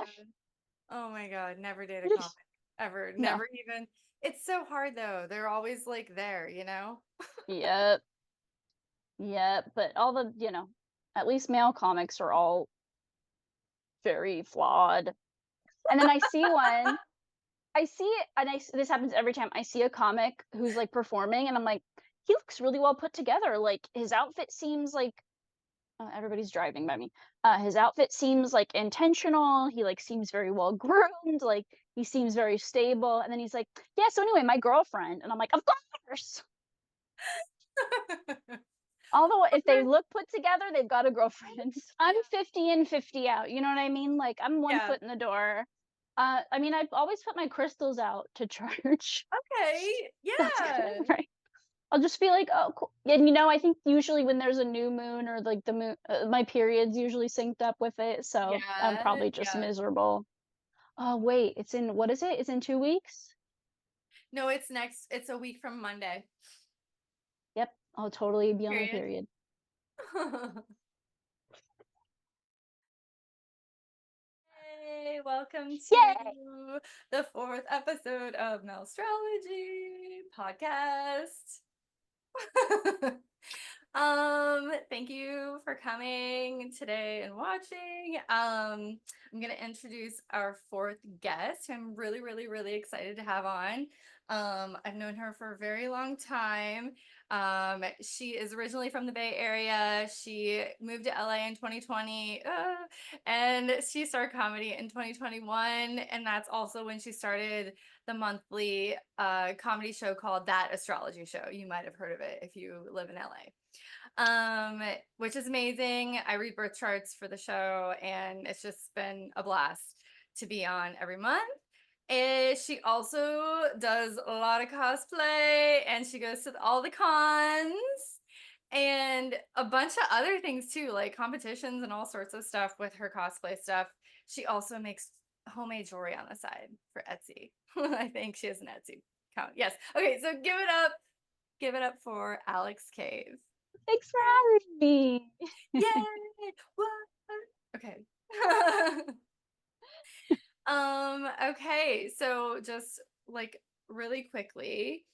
together. Oh my God, never date a Just- comic. Ever. No. Never even. It's so hard though. They're always like there, you know? Yep. Yep. But all the, at least male comics are all very flawed. And then I see it, and this happens every time. I see a comic who's like performing, and I'm like, he looks really well put together. Like his outfit seems like everybody's driving by me. His outfit seems like intentional. He like seems very well groomed. Like he seems very stable. And then he's like, yeah. So anyway, my girlfriend, and I'm like, of course. Although if they look put together, they've got a girlfriend. I'm 50 in, 50 out. You know what I mean? Like I'm one Yeah. foot in the door. I mean, I've always put my crystals out to charge. Okay. That's kind Yeah. of right. I'll just be like, oh, cool. And I think usually when there's a new moon or like the moon, my period's usually synced up with it. So I'm Yeah. probably just Yeah. miserable. Oh, wait, what is it? It's in 2 weeks? No, it's a week from Monday. Yep, I'll totally be on my Period. period. Hey, welcome Yay! to the fourth episode of Melstrology podcast. Thank you for coming today and watching. I'm gonna introduce our fourth guest, who I'm really, really, really excited to have on. I've known her for a very long time. She is originally from the Bay Area. She moved to LA in 2020, and she started comedy in 2021. And that's also when she started the monthly comedy show called That Astrology Show. You might have heard of it if you live in LA. Which is amazing. I read birth charts for the show, and it's just been a blast to be on every month. And she also does a lot of cosplay, and she goes to all the cons and a bunch of other things too, like competitions and all sorts of stuff with her cosplay stuff. She also makes homemade jewelry on the side for Etsy. I think she has an Etsy account. Yes. Okay, so give it up. Give it up for Alex Cave. Thanks for having me. Yay! What? Okay. Okay, so just like really quickly,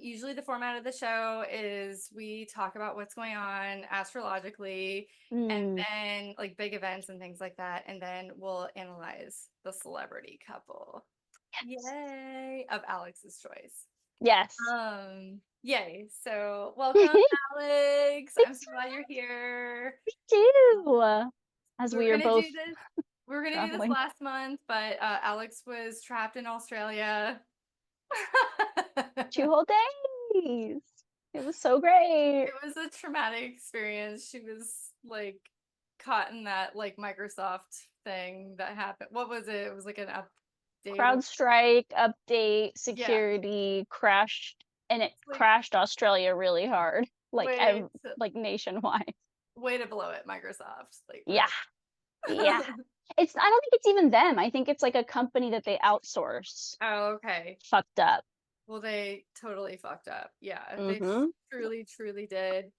usually the format of the show is we talk about what's going on astrologically and Mm, then like big events and things like that, and then we'll analyze the celebrity couple. yes. Yay! Of Alex's choice. Yes. Yay. So welcome, Alex. I'm so Thanks for glad you're here. having me too. As We were we are gonna both do this. We were gonna do this traveling last month, but Alex was trapped in Australia. 2 whole days. It was so great. It was a traumatic experience. She was like caught in that like Microsoft thing that happened. What was it? It was like an update or CrowdStrike update, yeah. security crashed, and it It's like crashed Australia really hard, like way to like nationwide. blow it, Microsoft. Like Yeah, really. yeah. I don't think it's even them. I think it's like a company that they outsource. Oh, okay. Fucked up. Well, they totally fucked up. Yeah, they Mm-hmm. truly, truly did.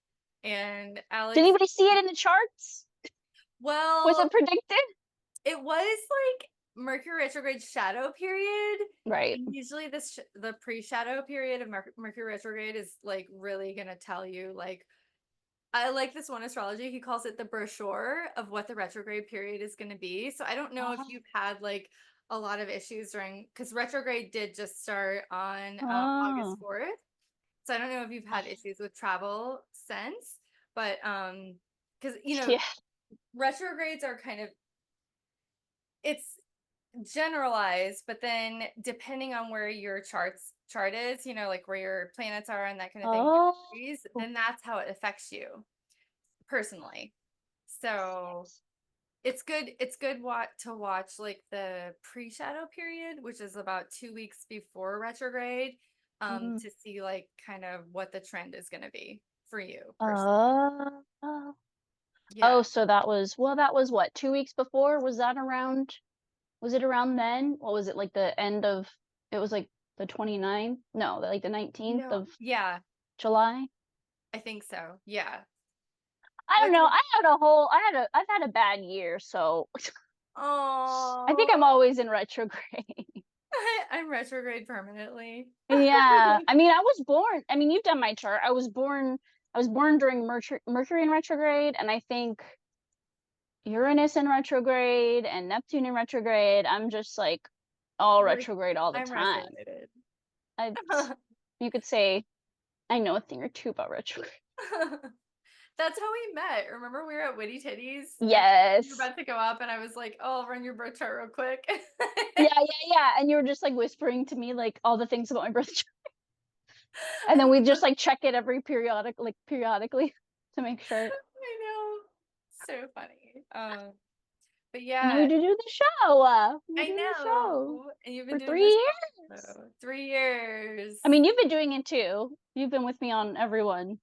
And Did Alex, anybody see it in the charts? Was well, it predicted? it was like Mercury retrograde shadow period. Right. And usually the pre-shadow period of Mercury retrograde is like really gonna tell you like I like this one astrology. He calls it the brochure of what the retrograde period is going to be. So I don't know if you've had like a lot of issues during because retrograde did just start on August Oh. 4th. So I don't know if you've had issues with travel since, but because Yeah. retrogrades are kind of it's generalized, but then depending on where your chart is, like where your planets are and that kind of thing, Oh. then that's how it affects you personally. So it's good to watch like the pre-shadow period, which is about 2 weeks before retrograde, Mm. to see like kind of what the trend is going to be for you personally. Oh. Yeah. Oh, so that was what, 2 weeks before? Was it around then? What was it, like the end of, it was like the 29th? No, like the 19th No. of Yeah, July? I think so. Yeah. I don't What's know. it? I've had a bad year, so Oh, I think I'm always in retrograde. I'm retrograde permanently. Yeah. I mean, you've done my chart. I was born during Mercury in retrograde, and I think Uranus in retrograde and Neptune in retrograde. I'm just like all Like, retrograde all the I'm time. retrograded. I, you could say I know a thing or two about retrograde. That's how we met. Remember we were at Witty Titties and you were Yes. about to go up and I was like, oh, I'll run your birth chart real quick. Yeah. And you were just like whispering to me like all the things about my birth chart. And then we just like check it periodically to make sure. I know. So funny. But And then we yeah, do the show. We I do the show know. And you've been for doing three this years. for 3 years. I mean, you've been doing it too. You've been with me on everyone.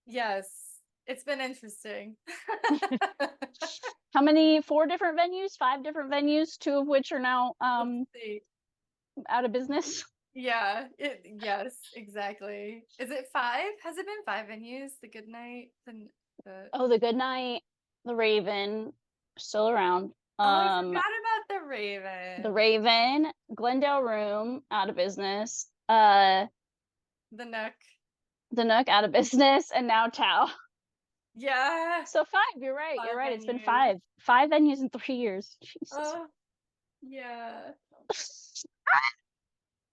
Yes. It's been interesting. How many? Four different venues, five different venues, two of which are now Let's see. out of business. Yeah, yes, exactly. Is it 5? Has it been 5 venues? The Good Night, the Oh, the Good Night, the Raven, still around. Oh, I forgot about the The Raven. Raven, Glendale Room, out of business. The Nook. The Nook, out of business, and now Tao. Yeah, So five. You're right. You're 5 right. It's been venues. five venues in 3 years. Jesus, Oh, yeah.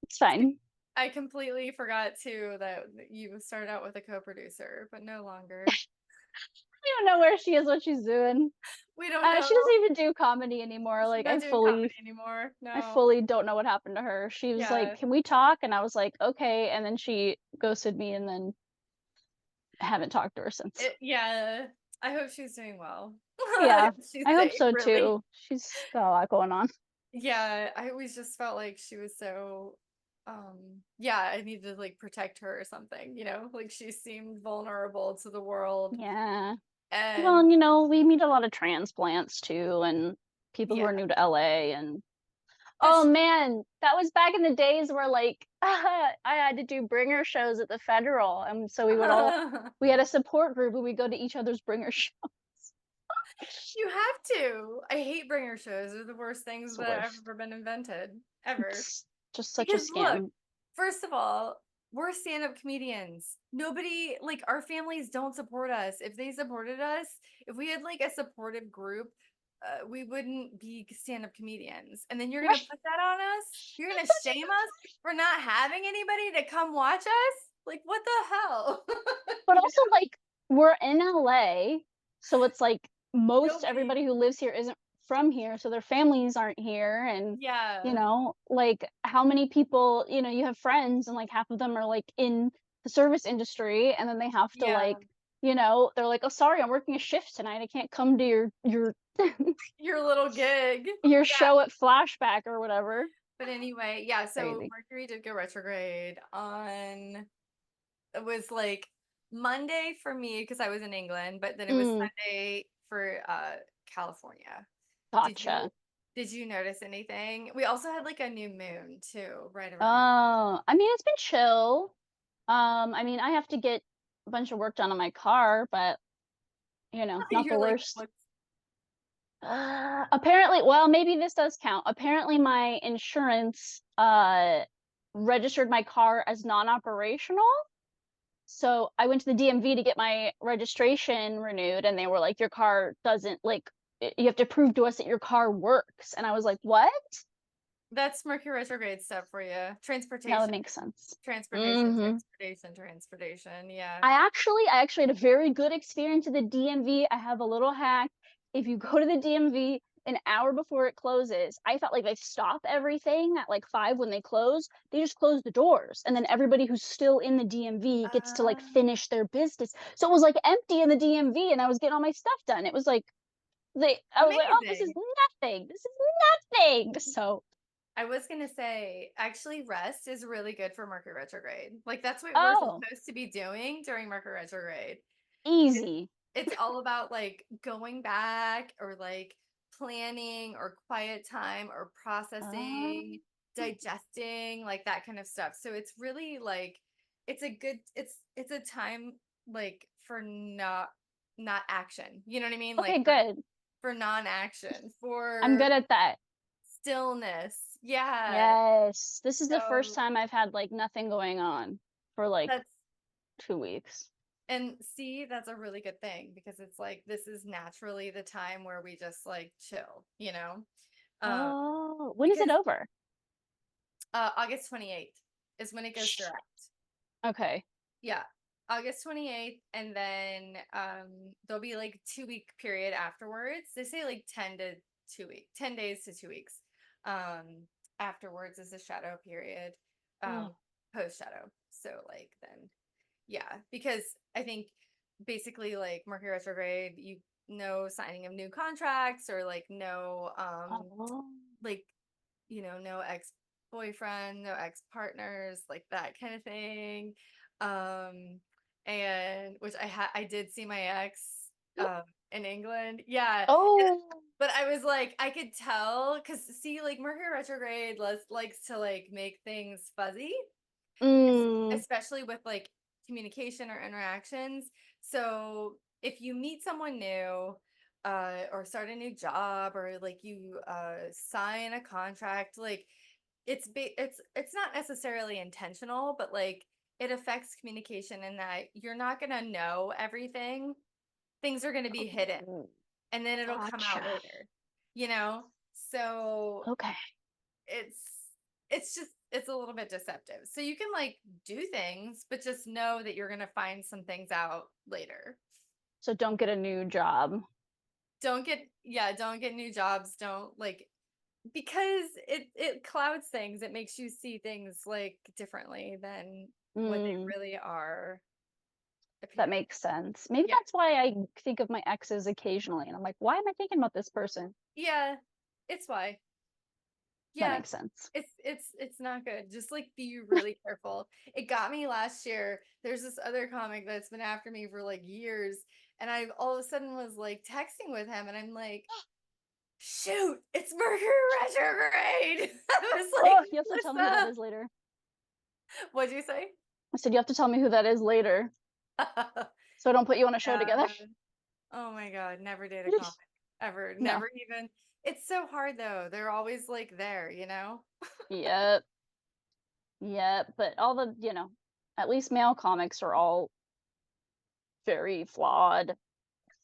it's fine. I completely forgot too that you started out with a co-producer, but no longer. I don't know where she is, what she's doing. We don't know. She doesn't even do comedy anymore. She's Like not doing comedy anymore. I No. fully don't know what happened to her. She was like, Yeah. "Can we talk?" And I was like, "Okay." And then she ghosted me, and then I haven't talked to her since. Yeah. I hope she's doing well. I Yeah, hope she's I hope safe, so really. too. She's got a lot going on. Yeah, I always just felt like she was so yeah, I needed to like protect her or something, like she seemed vulnerable to the world. Yeah. Well, And and we meet a lot of transplants too, and people who yeah, are new to LA. And oh that's man, that was back in the days where like I had to do bringer shows at the Federal, and so we had a support group and we go to each other's bringer shows. you have to. I hate bringer shows. They're the worst things It's the that have worst. ever been invented, ever. It's just such a Because look, scam. first of all, we're stand-up comedians. Nobody, like our families don't support us. If they supported us, if we had like a supportive group, we wouldn't be stand-up comedians. And then you're gonna Right. put that on us? You're gonna shame us for not having anybody to come watch us? Like what the hell? But You also like we're in LA, so it's like most Nobody. everybody who lives here isn't from here, so their families aren't here. And Yeah. like how many people, you have friends and like half of them are like in the service industry, and then they have to Yeah. they're like, "Oh, sorry, I'm working a shift tonight. I can't come to your Your little gig. your Yeah. show at Flashback or whatever." But anyway, yeah, so Crazy. Mercury did go retrograde on it was like Monday for me because I was in England, but then it was Mm, Sunday for California. Did gotcha. you did you notice anything? We also had like a new moon too, right around that. Oh, I mean, it's been chill. I mean, I have to get a bunch of work done on my car, but not the You're like, worst. what's Apparently, well, maybe this does count. Apparently, my insurance registered my car as non-operational. So I went to the DMV to get my registration renewed, and they were like, "Your car doesn't like. You have to prove to us that your car works." And I was like, "What?" that's Mercury retrograde stuff for you. Now it Transportation, makes sense. transportation, Hmm. transportation, transportation. Yeah. I actually had a very good experience at the DMV. I have a little hack. If you go to the DMV an hour before it closes, I thought like they stop everything at like 5 when they close. They just close the doors, and then everybody who's still in the DMV gets to like Um, finish their business. So it was like empty in the DMV, and I was getting all my stuff done. It was like I was like, "Oh, this is amazing. nothing. This is nothing." So, I was gonna say, actually, rest is really good for Mercury retrograde. Like that's what we're oh, supposed to be doing during Mercury retrograde. It's, easy. it's all about like going back or like planning or quiet time or Oh, processing, digesting, like that kind of stuff. So it's really like it's a time like for not action. You know what I mean? okay, Like good. for non-action, I'm for good at that. stillness. Yeah. Yes. This is the first So time I've had like nothing going on for like that's 2 weeks. and see, that's a really good thing because it's like this is naturally the time where we just like chill, you know? Um, Oh, when is it because over? August 28th is when it goes direct. Okay. Yeah. August 28th, and then there'll be like 2 week period afterwards. They say like 10 days to 2 weeks. Afterwards is a shadow period, Oh, post shadow. So like then yeah, because I think basically like Mercury retrograde, signing of new contracts or like no oh, like no ex-boyfriend, no ex-partners, like that kind of thing. And which I did see my ex in England. Yeah. oh, But I was like, I could tell because see, like Mercury retrograde likes to like make things fuzzy, mm, especially with like communication or interactions. So if you meet someone new, or start a new job, or like you sign a contract, like it's not necessarily intentional, but like it affects communication in that you're not gonna know everything. Things are gonna be hidden, oh, and then it'll come out gotcha. later. You know, so Okay. it's it's a little bit deceptive. So you can like do things, but just know that you're gonna find some things out later. So don't get a new job. Don't get new jobs. Don't like because it clouds things. It makes you see things like differently than what they Mm, really are that appearing. makes sense. Maybe Yeah. that's why I think of my exes occasionally, and I'm like, why am I thinking about this person? Yeah. It's why. That Yeah. makes sense. It's not good. Just like be really careful. It got me last year. There's this other comic that's been after me for like years, and I all of a sudden was like texting with him, and I'm like, shoot, it's Mercury retrograde. I was like, Oh, you have to tell what's me who that up? is later. What'd you say? I said you have to tell me who that is later, so I don't put you on a show together. Yeah. Oh my God, never date a comic ever. No. Never even. It's so hard though. They're always like there, you know? Yep. Yep. But all the, at least male comics are all very flawed.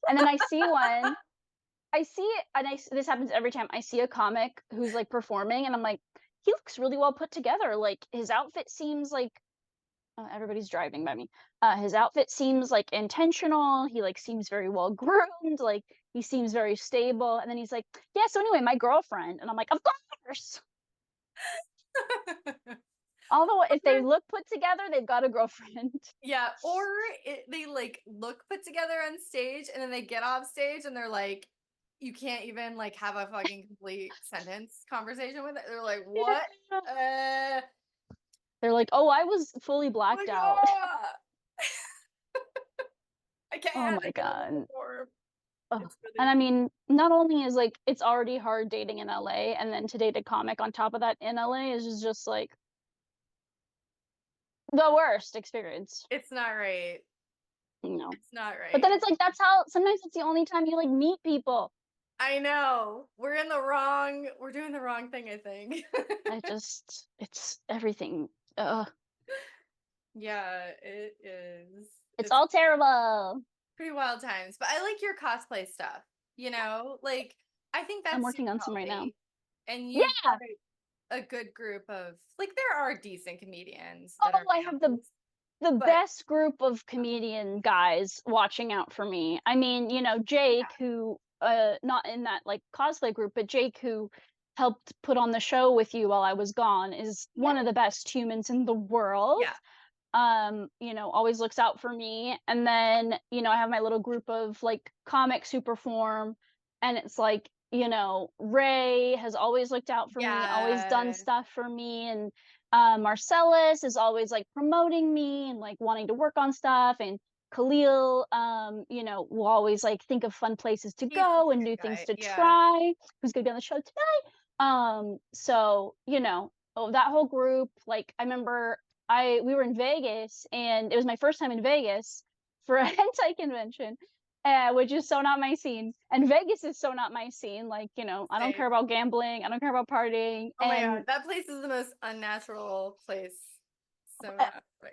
And then I see one, I see it, and this happens every time. I see a comic who's like performing, and I'm like, he looks really well put together. Like his outfit seems like everybody's driving by me. His outfit seems like intentional. He like seems very well groomed. Like he seems very stable. And then he's like, yeah. So anyway, my girlfriend, and I'm like, of course. Although if they look put together, they've got a girlfriend. Yeah, or they like look put together on stage and then they get off stage and they're like, you can't even like have a fucking complete sentence conversation with it. They're like, what? Yeah. Uh, They're like, oh, I was fully blacked like, out. ah, Oh my I can't god. perform. Oh. It's And really I mean, not only is like it's already hard dating in LA, and then to date a comic on top of that in LA is just like the worst experience. it's not right. You know. It's not But then right. it's like that's how sometimes it's the only time you like meet people. I know. We're doing the wrong thing, I think. It's everything. Ugh. Yeah, it is. It's It's all terrible. pretty wild times, but I like your cosplay stuff, like I think I'm that's working super on some right now. healthy. And you've Yeah. got a good group of like there are decent comedians that Oh, are I have males, the but best group of comedian guys watching out for me. I mean, yeah, Jake, who not in that like cosplay group, but Jake who helped put on the show with you while I was gone is yeah, one of the best humans in the world. yeah, Always looks out for me. And then, I have my little group of like comics who perform, and it's like, Ray has always looked out for me, always done yeah, stuff for me, and Marcellus is always like promoting me and like wanting to work on stuff, and Khalil, will always like think of fun places to he's such go a and good new things guy, to yeah, try, who's gonna be on the show today. So, that whole group, like I remember we were in Vegas, and it was my first time in Vegas for a hentai convention. which is so not my scene. And Vegas is so not my scene. Like, I don't care Same. about gambling. I don't care about partying. Oh my And god, that place is the most unnatural place. So uh, not right.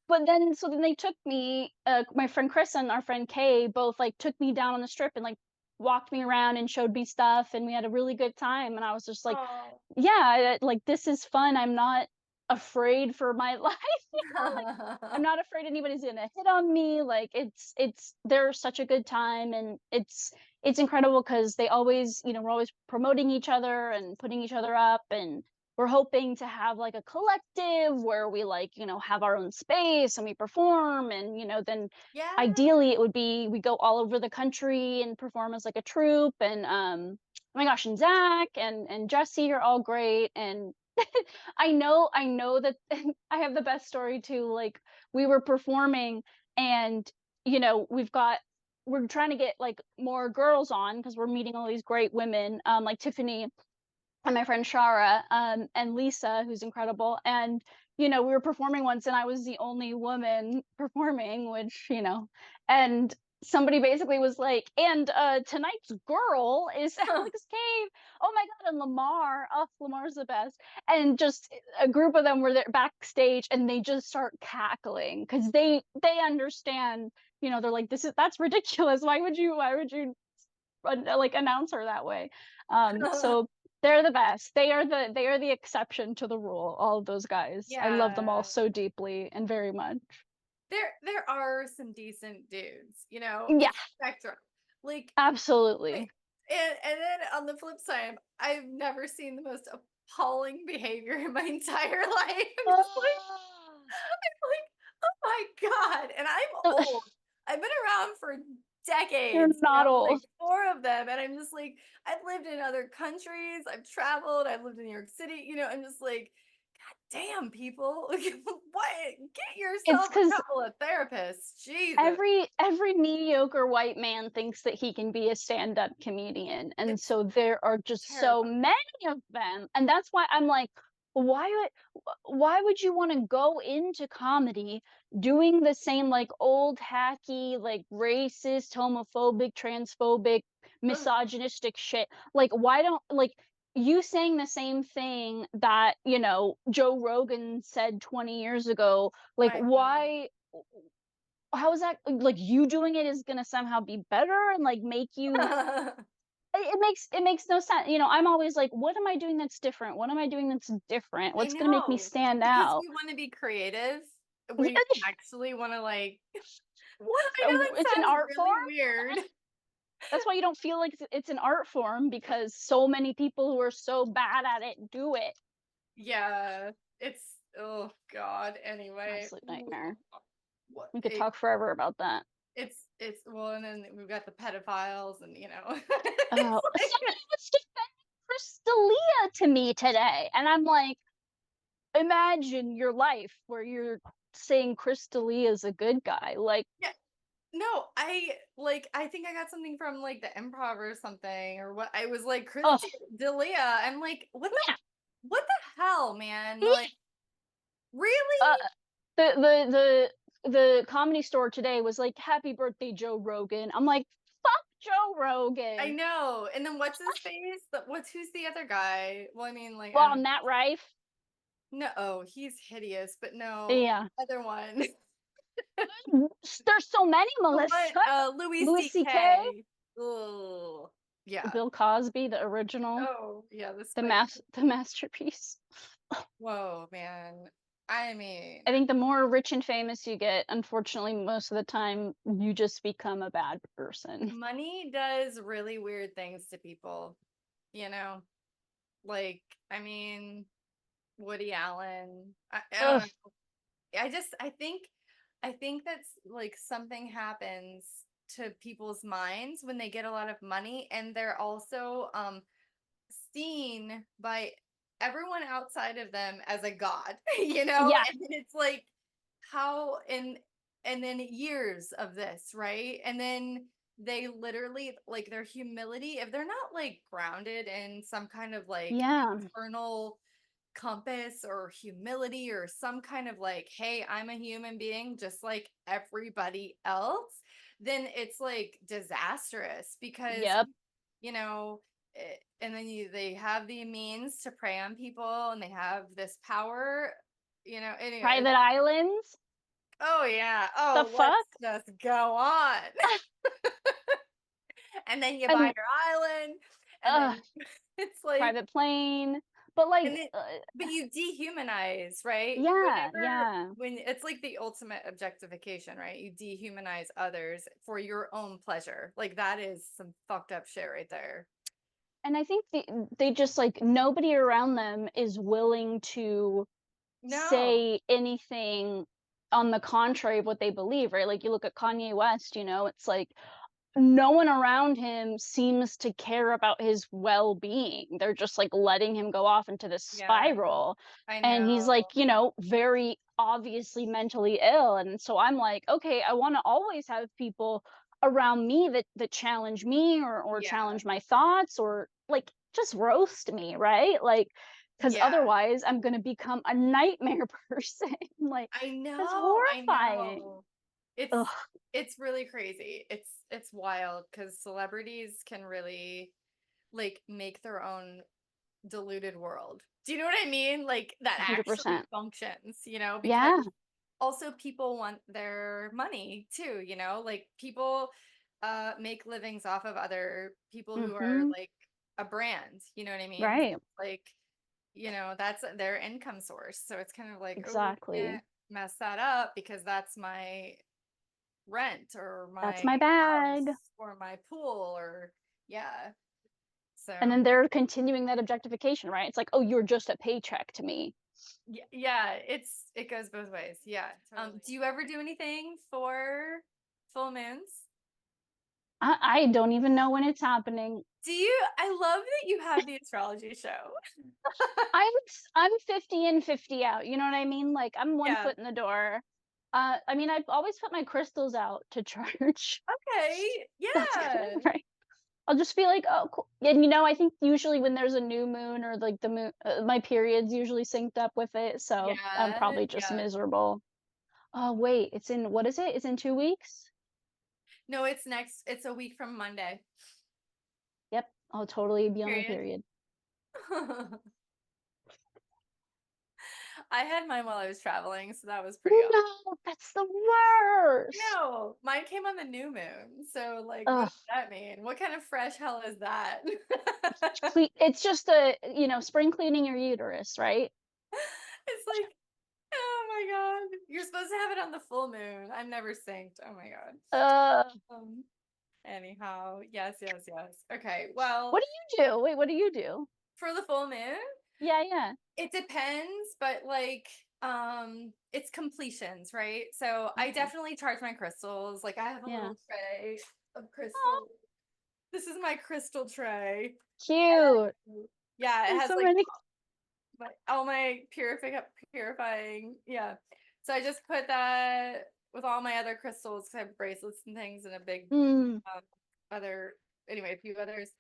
but then so then they took me, my friend Chris and our friend Kay both like took me down on the strip and like walked me around and showed me stuff, and we had a really good time, and I was just like, Oh. yeah, like this is fun. I'm not afraid for my life. I'm not afraid anybody's gonna hit on me. Like it's they're such a good time, and it's incredible because they always, we're always promoting each other and putting each other up, and we're hoping to have like a collective where we like, have our own space and we perform, and then Yeah. ideally it would be we go all over the country and perform as like a troupe, and oh my gosh, and Zach and Jesse are all great, and I know that I have the best story too. Like we were performing, and we're trying to get like more girls on because we're meeting all these great women, like Tiffany and my friend Shara, and Lisa, who's incredible. And we were performing once, and I was the only woman performing, which and somebody basically was like, and tonight's girl is Alex Cave. Oh my god! And Lamar, oh, Lamar's the best. And just a group of them were there backstage, and they just start cackling because they understand. They're like, that's ridiculous. Why would you like announce her that way? So they're the best. They are the exception to the rule. All of those guys. I love them all Yeah. so deeply and very much. There are some decent dudes, Yeah, it's spectrum. Like absolutely. and then on the flip side, I've never seen the most appalling behavior in my entire life. I'm just like, oh my God. And I'm old. I've been around for You're decades, not like old. four of them. And I'm just like, I've lived in other countries, I've traveled, I've lived in New York City, I'm just like, God damn, people. What? Get It's yourself a because couple of therapists. Jesus. every mediocre white man thinks that he can be a stand-up comedian, and It's so there are just so terrifying. many of them, and that's why I'm like, why would you want to go into comedy doing the same like old hacky like racist, homophobic, transphobic, Ugh, misogynistic shit? Like why don't like you saying the same thing that Joe Rogan said 20 years ago, like I know. why, how is that like you doing it is gonna somehow be better and like make you, it makes no sense. I'm always like, what am I doing that's different? What am I doing that's different? I What's gonna make me know. stand Because out? you want to be creative, where you Yeah, actually want to like I know that it's an sounds art really form. weird. That's why you don't feel like it's an art form, because so many people who are so bad at it do it. Yeah, it's oh God. Anyway, Absolute nightmare. what We could talk forever about that. it's well, and then we've got the pedophiles, and Oh, it's like somebody was defending Chris D'Elia to me today, and I'm like, imagine your life where you're saying Chris D'Elia is a good guy. Like, yeah. No, I think I got something from like the improv or something, or what I was like oh, Christy D'Elia. I'm like, yeah. what the hell, man? Like, really? Uh, the comedy store today was like, "Happy birthday, Joe Rogan." I'm like, "Fuck Joe I Rogan." know. And then what's his face? Who's the other guy? Well, I mean, like, I Well, don't Matt Rife. no. Oh, he's hideous, but no, Yeah, other one. there's so many, The one, Melissa. Louis Louis C.K., C.K. Oh, yeah. Bill Cosby, the original, Oh, yeah. The the Spike. masterpiece. Whoa, man. I mean, I think the more rich and famous you get, unfortunately, most of the time you just become a bad person. money does really weird things to people, you know? Like, I mean, Woody Allen. I don't Ugh, know. I think that's like something happens to people's minds when they get a lot of money, and they're also seen by everyone outside of them as a god, yeah, and then it's like how and then years of this, right? And then they literally like their humility, if they're not like grounded in some kind of like yeah, internal compass or humility or some kind of like, hey, I'm a human being just like everybody else, then it's like disastrous because, Yep. you know, and then they have the means to prey on people and they have this power, anyway. Private islands. Oh yeah. The Oh, let's fuck? just go on. And then you buy And your island, and then uh it's like, private plane. But like and then, but you dehumanize, right? yeah, Whenever, yeah. when it's like the ultimate objectification, right? You dehumanize others for your own pleasure. Like that is some fucked up shit right there. And I think they just like nobody around them is willing to No. say anything on the contrary of what they believe, right? Like you look at Kanye West, it's like no one around him seems to care about his well-being. They're just like letting him go off into this Yeah, spiral. I And he's know. like, very obviously mentally ill. And so I'm like, okay, I want to always have people around me that challenge me or Yeah. challenge my thoughts or like just roast me, right? Like because Yeah. otherwise I'm gonna become a nightmare person. Like I that's know. I horrifying. know. It's Ugh, it's really crazy. It's wild because celebrities can really like make their own deluded world. Do you know what I mean? Like that actually 100%. functions, because Yeah. also people want their money too, like people make livings off of other people who are Mm-hmm. like a brand, you know what I mean? Right. Like, that's their income source. So it's kind of like, oh, we Exactly. can't mess that up because that's my rent or That's my my bag. house or my pool or yeah. So And then they're continuing that objectification, right? It's like, oh, you're just a paycheck to me. yeah, it goes both ways. Yeah. Do you ever do anything for full moons? I don't even know when it's happening. Do you? I love that you have the astrology show. I'm I'm 50 in, 50 out. You know what I mean? Like I'm one Yeah. foot in the door. I mean, I've always put my crystals out to charge. Okay. That's kind Yeah. of right. I'll just be like, oh, cool. And I think usually when there's a new moon or like the moon, my period's usually synced up with it. So I'm Yeah. probably just Yeah. miserable. Oh, wait, it's in, what is it? It's in 2 weeks? No, it's a week from Monday. Yep, I'll totally be on my Period. period. I had mine while I was traveling, so that was pretty awesome. No, that's the worst. No, mine came on the new moon. So, like, what Ugh, does that mean? What kind of fresh hell is that? it's just a, spring cleaning your uterus, right? It's like, oh my God. You're supposed to have it on the full moon. I'm never synced. Oh my God. Uh, Um, anyhow, yes, yes, yes. Okay, what well, do you do? Wait, what do you do? for the full moon, Yeah, yeah. it depends, but like, it's completions, right? So I Okay. definitely charge my crystals. Like I have a Yeah. little tray of Oh, crystals. This is my crystal tray. cute. Yeah, it There's has so like many. all my purifying. Yeah. So I just put that with all my other crystals 'cause I have bracelets and things and a big Mm, other anyway, a few others.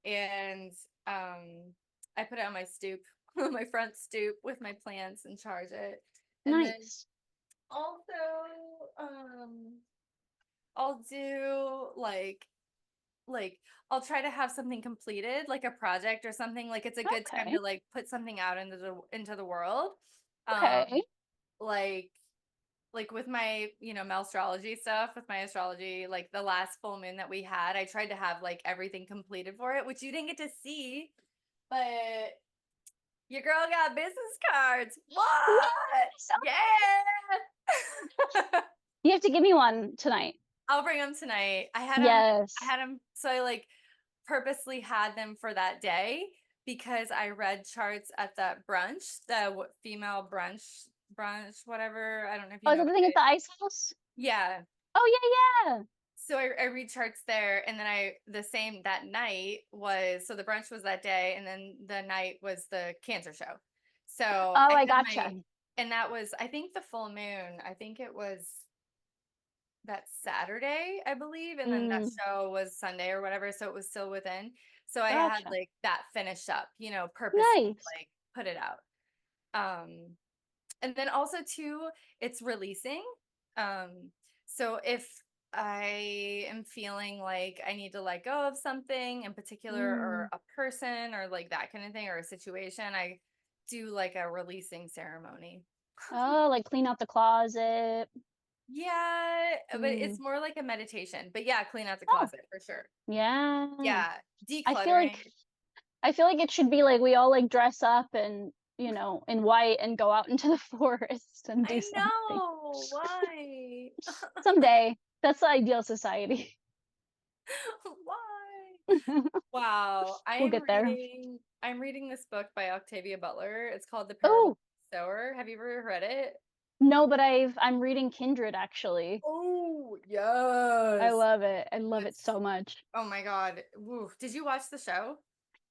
And I put it on my stoop, my front stoop with my plants and charge it. And then nice. also I'll do like I'll try to have something completed, like a project or something. Like it's a good time Okay. to like put something out into the world. Okay. Like with my Melstrology stuff with my astrology, like the last full moon that we had, I tried to have like everything completed for it, which you didn't get to see, but your girl got business cards. What? Nice. Yeah. You have to give me one tonight. I'll bring them tonight. I Yes. had them, so I like purposely had them for that day because I read charts at that brunch, the female brunch, whatever. I don't know if you Oh, is know that what the thing it at is. the ice house? Yeah. Oh, yeah, yeah. So I read charts there, and then that night was, so the brunch was that day, and then the night was the cancer show. So Oh, I I had gotcha. and that was, I think the full moon, I think it was that Saturday, I believe, and then that Mm, show was Sunday or whatever, so it was still within. So I had gotcha. like that finished up, purposely Nice. like put it out. Um, and then also too, it's releasing. Um, so if I am feeling like I need to let go of something in particular, or a person, or like that kind of thing, or a situation, I do like a releasing ceremony. Oh, like clean out the closet. Yeah, but Mm. it's more like a meditation. But yeah, clean out the Oh, closet for sure. yeah. Yeah, I feel like decluttering. I feel like it should be like we all like dress up and, in white and go out into the forest and do I something. know. Why? Someday. That's the ideal society. Why? Wow. We'll get there. I'm reading this book by Octavia Butler. It's called The Parable of Oh, the Sower. Have you ever read it? no, but I'm reading Kindred actually. Oh, I yes. love it. I love it It's so much. Oh my God. Woo. Did you watch the show?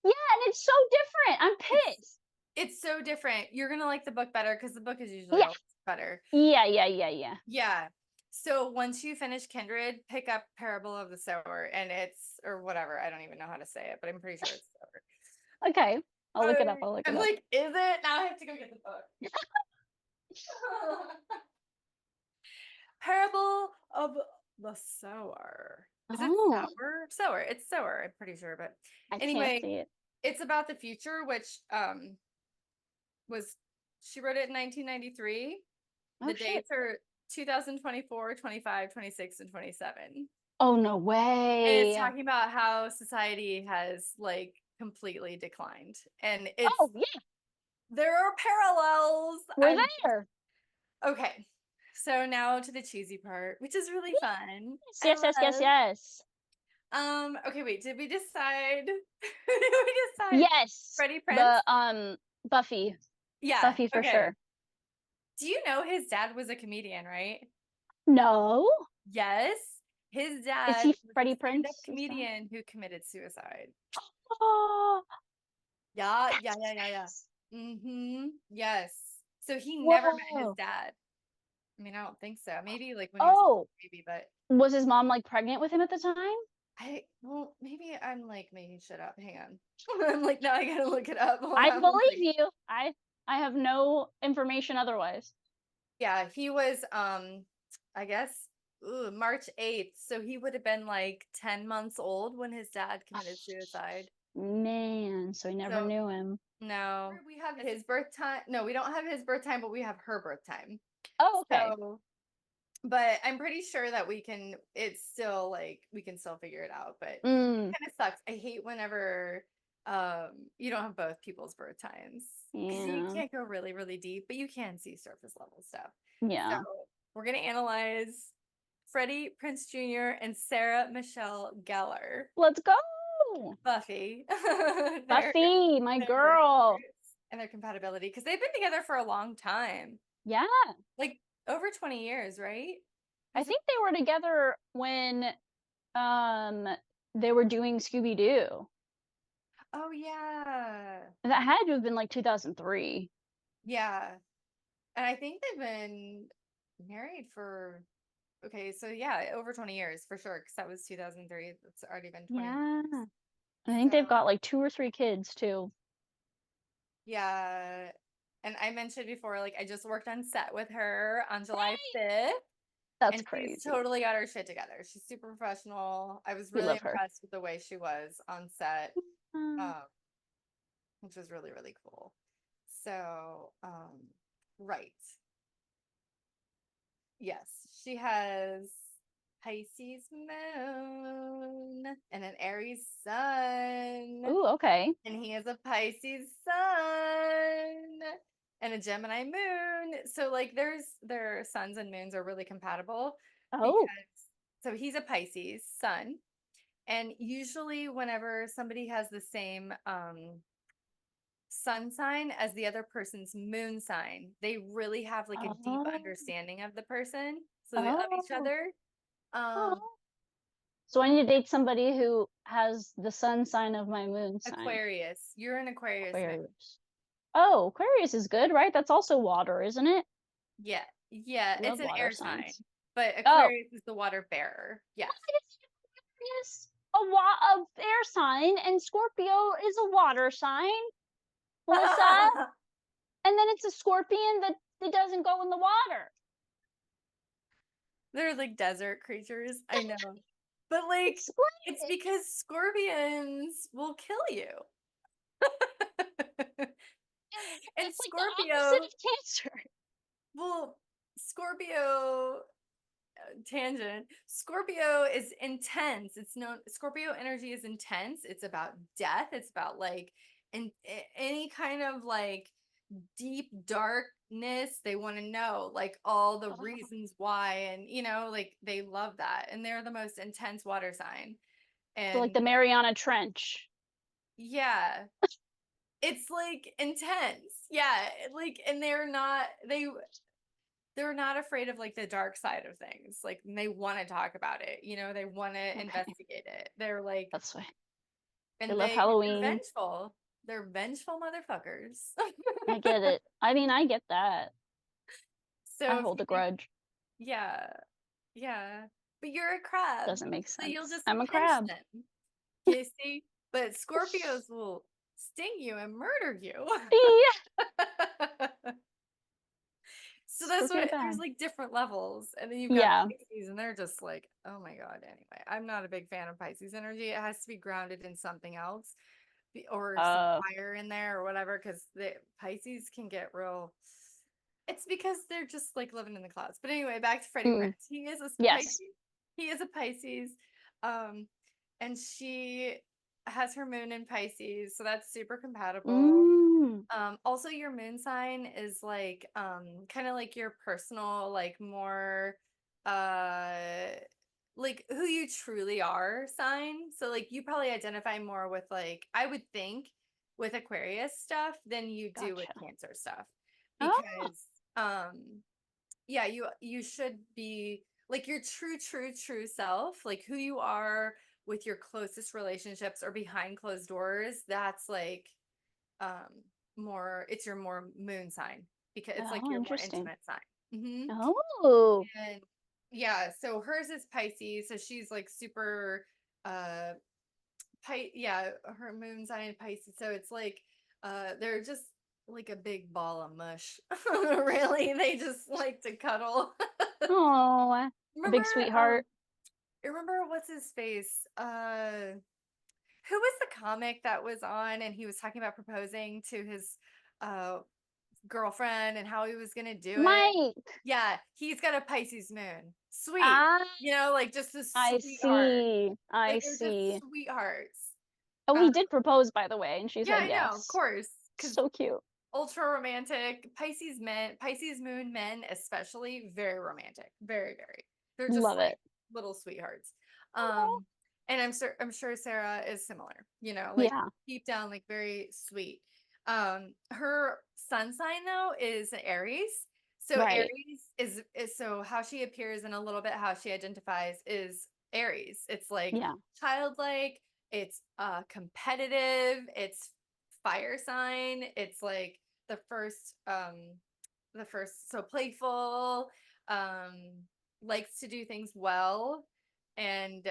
Yeah, and it's so different. I'm It's pissed. it's so different. You're gonna like the book better because the book is usually Yeah. always better. Yeah, yeah, yeah, yeah. Yeah. So once you finish Kindred, pick up Parable of the Sower, and it's, or whatever. I don't even know how to say it, but I'm pretty sure it's Sower. Okay. I'll look it up. I'll look I'm it up. like, is it? Now I have to go get the book. Parable of the Sower. Is it Oh, sour? Sower. It's sower, I'm pretty sure. But I can't anyway, see it. it's about the future, which was, she wrote it in 1993. Oh The shit. dates are 2024, 25, 26, and 27. Oh no And it's way. talking about how society has like completely declined. And Oh yeah, there are parallels. we're there. Okay. So now to the cheesy part, which is really fun. Yes, I yes, yes, yes, love. yes. Okay, wait, did we decide? Did we decide? Yes. Freddie Prince? The Buffy. Yeah, Buffy for okay. sure. Do you know his dad was a comedian, right? No. Yes. His Is dad he was a Freddie stand-up Prince's dad? comedian who committed suicide. Oh, Yeah, yeah, yeah, yeah, yeah. yes. Mm-hmm. Yes. So he never met his Whoa. dad. I mean, I don't think so. Maybe like when he was a Oh, baby, but was his mom like pregnant with him at the time? well, maybe I'm like making shit up. Hang on. I'm like, now I gotta look it up. Hold I on one believe second. you. I have no information otherwise. Yeah, he was I guess March 8th. So he would have been like 10 months old when his dad committed suicide. Man, so he never So knew him. no, we have his birth time. No, we don't have his birth time, but we have her birth time. Oh, okay. So, but I'm pretty sure that it's still like, we can still figure it out, but it Mm, kind of sucks. I hate whenever you don't have both people's birth times, because you yeah. can't go really, really deep, but you can see surface level stuff. So Yeah. we're gonna analyze Freddie Prince Jr. and Sarah Michelle Gellar. Let's go. Buffy, their Buffy, my their birth girl. charts and their compatibility, because they've been together for a long time, Yeah. like over 20 years, right? I Was it? think they were together when um they were doing Scooby Doo. Oh yeah, That had to have been like 2003. yeah. And I think they've been married for, okay, so yeah, over 20 years for sure, because that was 2003. That's already been 20 Yeah. years. I think So they've got like 2 or 3 kids too. yeah. And I mentioned before, like I just worked on set with her on July 5th. That's And she's crazy. totally got her shit together. She's super professional. I was We really love her. impressed with the way she was on set, Uh, um, which was really, really cool. So, right. Yes, she has Pisces moon and an Aries sun. ooh, okay. And he has a Pisces sun and a Gemini moon. So like their suns and moons are really compatible, Oh. because so he's a Pisces sun. And usually whenever somebody has the same sun sign as the other person's moon sign, they really have like a deep Oh. understanding of the person, so they of each Oh. other. Oh. Um So I need to date somebody who has the sun sign of my moon sign. Aquarius. You're an Aquarius moon. Aquarius. Oh, Aquarius is good, right? That's also water, isn't it? Yeah. Yeah, I it's love an water air sign, signs. but Oh, Aquarius is the water bearer. Yes. Aquarius, a air sign, and Scorpio is a water sign, Melissa. And then it's a scorpion that doesn't go in the water. They're like desert creatures. I know. But like it's Explain. because scorpions will kill you. And And that's like the opposite Scorpio, of Cancer. well, Scorpio tangent. Scorpio is intense. It's known Scorpio energy is intense. It's about death. It's about like any kind of like deep darkness. They want to know like all the Oh, reasons why, and like they love that. And they're the most intense water sign. so like And the Mariana Trench. yeah, it's like intense. Yeah, like and they're not afraid of like the dark side of things. Like they want to talk about it. They want to Okay, investigate it. They're like, that's why they and love they're Halloween. vengeful. They're vengeful motherfuckers. I get it. I mean, I get that. I So if hold you a think, grudge. yeah, yeah, but you're a crab, Doesn't make so you'll sense. just I'm a pinch crab. them. You see, but Scorpios will sting you and murder you. Yeah, So that's Scorpio what there's bad. like different levels. And then you've got Yeah. Pisces and they're just like, oh my God. Anyway, I'm not a big fan of Pisces energy. It has to be grounded in something else or some Uh. fire in there or whatever, because the Pisces can get real. It's because they're just like living in the clouds. But anyway, back to Freddie Mm, Prinze. He is a yes. Pisces. He is a Pisces. Um, and she has her moon in Pisces, so that's super compatible. Mm. Also your moon sign is like kind of like your personal, like more uh like who you truly are sign. So like you probably identify more with like I would think with Aquarius stuff than you do with Gotcha. Cancer stuff. Oh. Because yeah, you should be like your true self, like who you are with your closest relationships or behind closed doors. That's like um more it's your more moon sign because it's like Oh, your more interesting. intimate sign. Hmm. Oh. And yeah, so hers is Pisces, so she's like super uh yeah, her moon sign is Pisces, so it's like they're just like a big ball of mush. Really, they just like to cuddle. Oh. A Remember big sweetheart. remember what's his face, who was the comic that was on and he was talking about proposing to his uh girlfriend and how he was gonna do it. Mike. Yeah, he's got a Pisces moon. Sweet. Ah, Like just a I sweetheart. see. I Like they're just see. sweethearts. Oh, Uh, he did propose, by the way, and she yeah, said I know, of yes. course. Because So cute. ultra romantic. Pisces men, Pisces moon men, especially, very romantic. Very, very. They're just Love like it. little sweethearts. Oh. And I'm sure Sarah is similar, like Yeah. deep down, like very sweet. Her sun sign though is Aries. So Right. Aries is so how she appears and a little bit how she identifies is Aries. It's like Yeah. childlike, it's competitive, it's fire sign. It's like the first so playful, um likes to do things well. And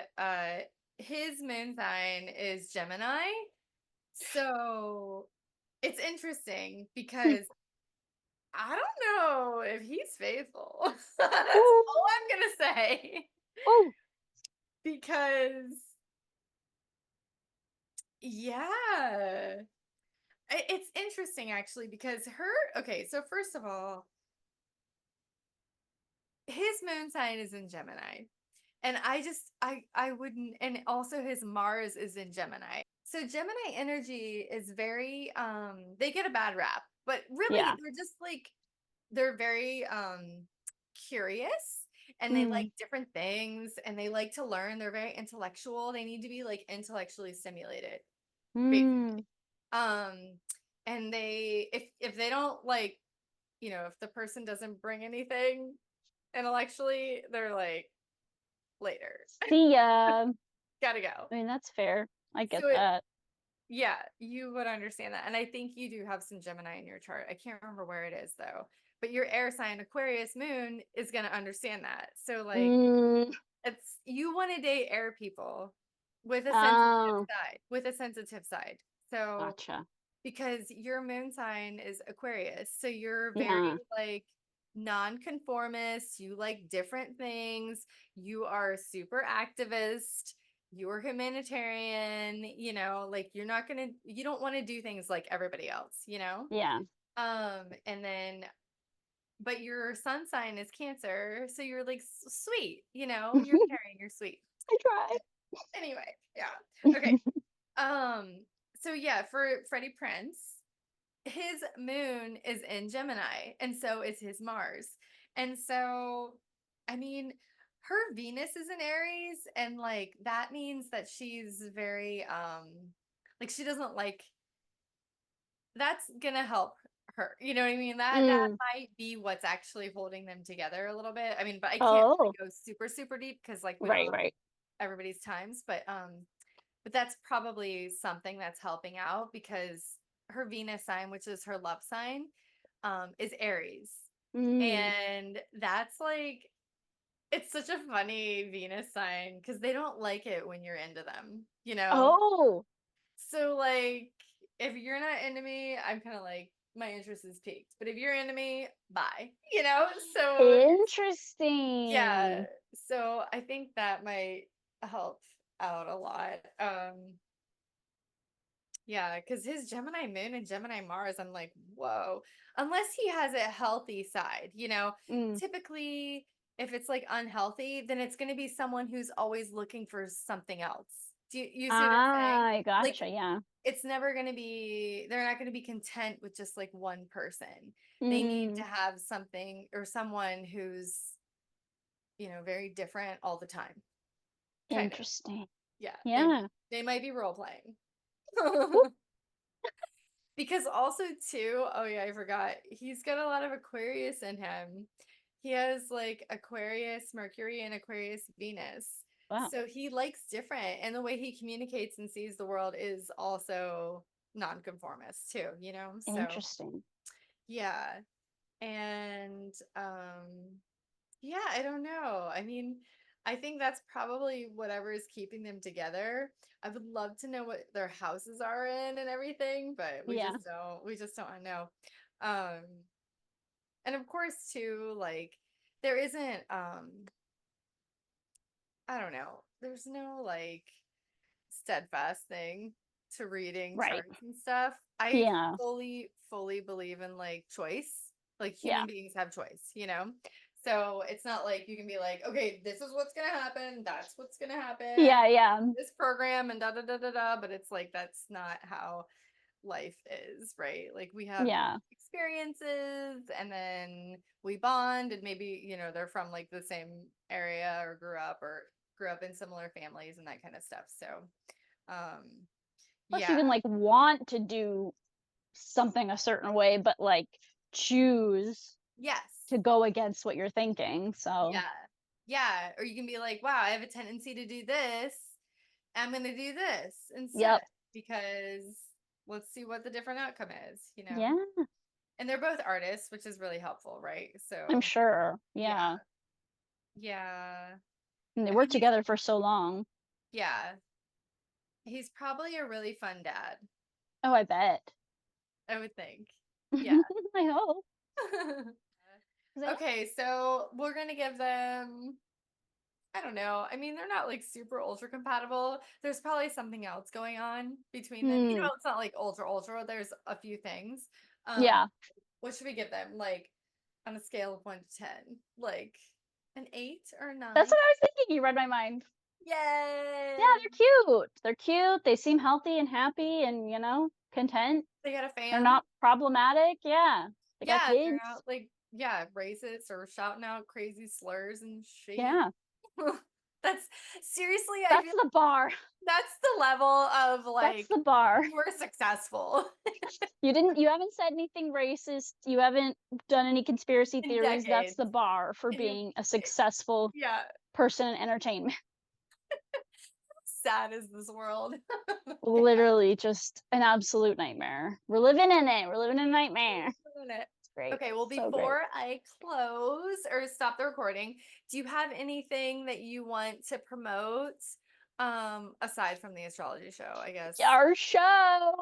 his moon sign is Gemini. So it's interesting because I don't know if he's faithful. That's Oh. all I'm gonna say. Oh. Because yeah, it's interesting actually because okay, so first of all, his moon sign is in Gemini. And I wouldn't, and also his Mars is in Gemini. So Gemini energy is very they get a bad rap, but really Yeah. they're just like they're very curious and they like Mm. different things and they like to learn. They're very intellectual. They need to be like intellectually stimulated, Mm. basically. Um and they if they don't like, if the person doesn't bring anything intellectually, they're like later. See ya. Gotta go. I mean, that's fair. I get So that. yeah, you would understand that. And I think you do have some Gemini in your chart. I can't remember where it is though. But your air sign Aquarius moon is going to understand that. So like Mm. it's you want to date air people with a sensitive Oh. side, with a sensitive side. So Gotcha. because your moon sign is Aquarius, so you're very Yeah. like nonconformist, you like different things, you are super activist, you're humanitarian, you know, like you don't want to do things like everybody else, you know? Yeah. And then but your sun sign is Cancer, so you're like sweet, you know, you're caring, you're sweet. I try. Anyway, yeah. Okay. So yeah, for Freddie Prinze, his moon is in Gemini, and so is his Mars. And so, I mean, her Venus is in Aries, and like that means that she's very like she doesn't like that's gonna help her. You know what I mean? That Mm. might be what's actually holding them together a little bit. I mean, but I can't really Oh, go super, super deep because like we don't right, know right. everybody's times, but that's probably something that's helping out because her Venus sign, which is her love sign, is Aries. Mm. And that's like, it's such a funny Venus sign because they don't like it when you're into them, you know? Oh, So, like, if you're not into me, I'm kind of like, my interest is peaked. But if you're into me, bye, you know? So, yeah. interesting. So, I think that might help out a lot. Yeah, because his Gemini moon and Gemini Mars, I'm like, whoa. Unless he has a healthy side, you know, Mm. typically if it's like unhealthy, then it's going to be someone who's always looking for something else. You see what I'm saying? I Like, gotcha. Yeah. it's never going to be, they're not going to be content with just like one person. They need Mm. to have something or someone who's, you know, very different all the time, kind of. Interesting. Yeah, Yeah. they might be role playing. Ooh. Because also too, oh yeah, I forgot. He's got a lot of Aquarius in him. He has like Aquarius Mercury and Aquarius Venus. Wow. So he likes different and the way he communicates and sees the world is also nonconformist too, you know? So, Interesting. yeah. And yeah, I don't know. I mean, I think that's probably whatever is keeping them together. I would love to know what their houses are in and everything, but Yeah. we just don't know. Um, and of course too, like there isn't I don't know. There's no like steadfast thing to reading Right. charts and stuff. I Yeah. fully believe in like choice. Like Yeah. human beings have choice, you know? So it's not like you can be like, okay, this is what's gonna happen, that's what's gonna happen, Yeah. Yeah. this program and da da da da da. But it's like that's not how life is, right? Like we have Yeah. experiences and then we bond and maybe, you know, they're from like the same area or grew up in similar families and that kind of stuff. So, um, Plus, you yeah, can like want to do something a certain way, but like choose yes, to go against what you're thinking. So, yeah, yeah. Or you can be like, wow, I have a tendency to do this. I'm going to do this instead yep. because let's see what the different outcome is, you know? Yeah. And they're both artists, which is really helpful, right? I'm So, sure. yeah, Yeah. yeah. And they I worked mean, together for so long. yeah, he's probably a really fun dad, Oh, I bet. I would think. Yeah. I hope. 'Cause Okay, so we're gonna give them, I don't know. I mean, they're not like super ultra compatible. There's probably something else going on between them. You know, Hmm. it's not like ultra ultra. There's a few things. Um, Yeah. what should we give them? Like on a scale of 1 to 10, like an 8 or a That's 9? what I was thinking. You read my mind. Yeah, Yay! they're cute. They're cute. They seem healthy and happy and, content. They got a They're fan. not problematic. Yeah. They got Yeah, they're kids. out like yeah, racist or shouting out crazy slurs and shit. Yeah. That's seriously, I That's feel the bar. that's the level of That's like the bar. you were successful You haven't said anything racist. You haven't done any conspiracy in theories. That's decades. the bar for And you being a successful yeah, person in entertainment. sad is this world. Literally just an absolute nightmare. We're living in it. We're living in a nightmare. Isn't it? It's great. Okay, well, So great. before I close or stop the recording, do you have anything that you want to promote aside from the astrology show, I guess? Our show,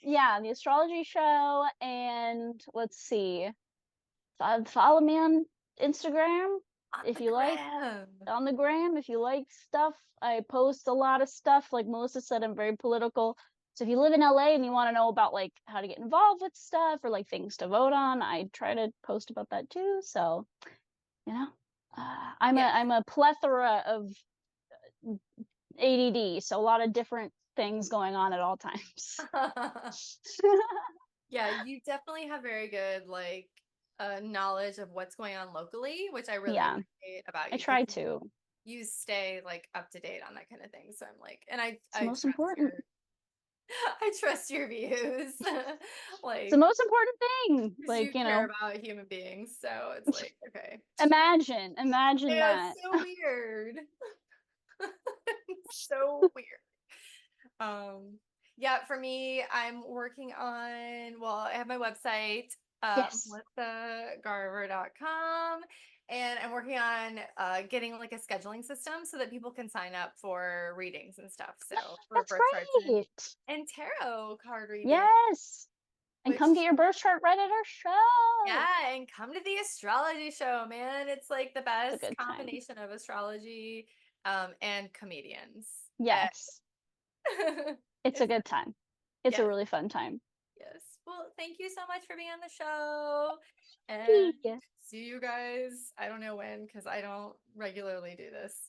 yeah, the astrology show, and let's see. follow me on Instagram On if the you like. gram. On the gram if you like stuff. I post a lot of stuff. Like Melissa said, I'm very political. So if you live in LA and you want to know about like how to get involved with stuff or like things to vote on, I try to post about that too. So, you know, Yeah. I'm a plethora of ADD, so a lot of different things going on at all times. Yeah, you definitely have very good like knowledge of what's going on locally, which I really Yeah, appreciate about I you try because to. you stay like up to date on that kind of thing. So I'm like, and It's the I most trust important. I trust your views. It's the Like, most important thing. because you Like, care about human beings. So it's like, okay. imagine Yeah, it's that. so weird. So weird. Um, yeah, for me, I'm working on, well, I have my website, Yes, melissagarver.com, and I'm working on getting like a scheduling system so that people can sign up for readings and stuff. So for that's birth charts great. and tarot card reading, Yes. And come get which your birth chart read at our show. yeah, and come to the astrology show, man. It's like the It's a best good time. combination of astrology and comedians. Yes, it's a It's good time. It's a yes, really fun time. yes. Well, thank you so much for being on the show. And Yeah. see you guys. I don't know when because I don't regularly do this.